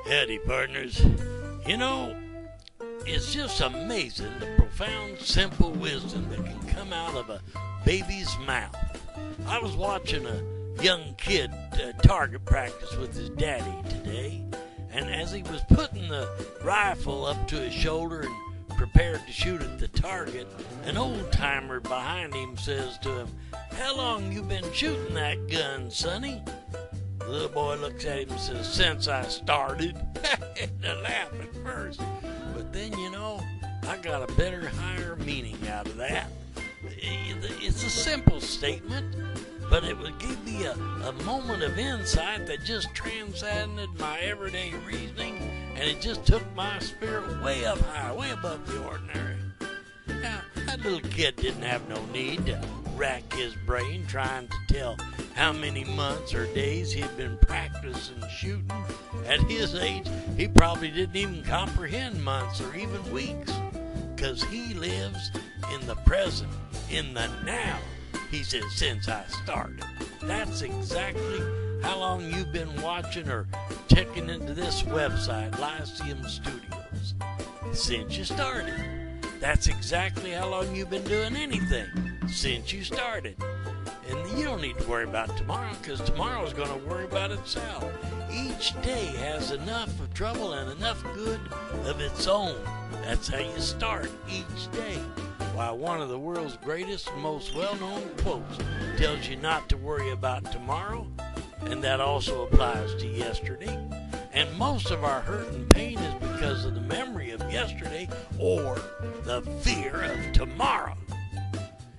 Howdy, partners. You know, it's just amazing the profound, simple wisdom that can come out of a baby's mouth. I was watching a young kid target practice with his daddy today, and as he was putting the rifle up to his shoulder and prepared to shoot at the target, an old-timer behind him says to him, "How long you been shooting that gun, sonny?" The little boy looks at him and says, "Since I started." And I laugh at first, but then, I got a better, higher meaning out of that. It's a simple statement, but it would give me a moment of insight that just transcended my everyday reasoning, and it just took my spirit way up high, way above the ordinary. Now, that little kid didn't have no need to rack his brain trying to tell how many months or days he'd been practicing shooting. At his age, he probably didn't even comprehend months or even weeks, because he lives in the present, in the now. He says, "Since I started." That's exactly how long you've been watching or checking into this website, Lyceum Studios. Since you started. That's exactly how long you've been doing anything, since you started. And you don't need to worry about tomorrow, because tomorrow's going to worry about itself. Each day has enough of trouble and enough good of its own. That's how you start each day. Why, one of the world's greatest and most well-known quotes tells you not to worry about tomorrow, and that also applies to yesterday. And most of our hurt and pain is because of the memory of yesterday or the fear of tomorrow.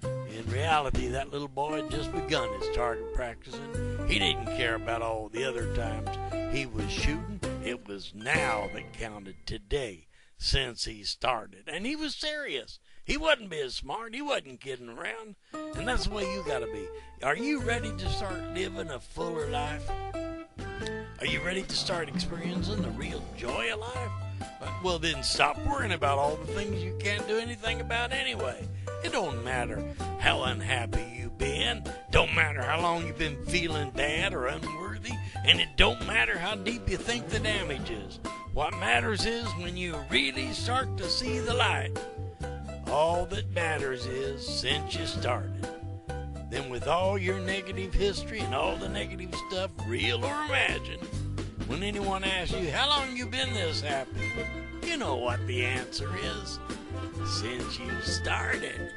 In reality, that little boy had just begun his target practicing. He didn't care about all the other times he was shooting. It was now that counted, today, since he started. And he was serious. He wasn't being smart. He wasn't kidding around. And that's the way you got to be. Are you ready to start living a fuller life? Are you ready to start experiencing the real joy of life? Well, then stop worrying about all the things you can't do anything about anyway. It don't matter how unhappy you've been. Don't matter how long you've been feeling bad or unworthy. And it don't matter how deep you think the damage is. What matters is when you really start to see the light. All that matters is since you started. Then with all your negative history and all the negative stuff, real or imagined, when anyone asks you, "How long you been this happy?" you know what the answer is. Since you started.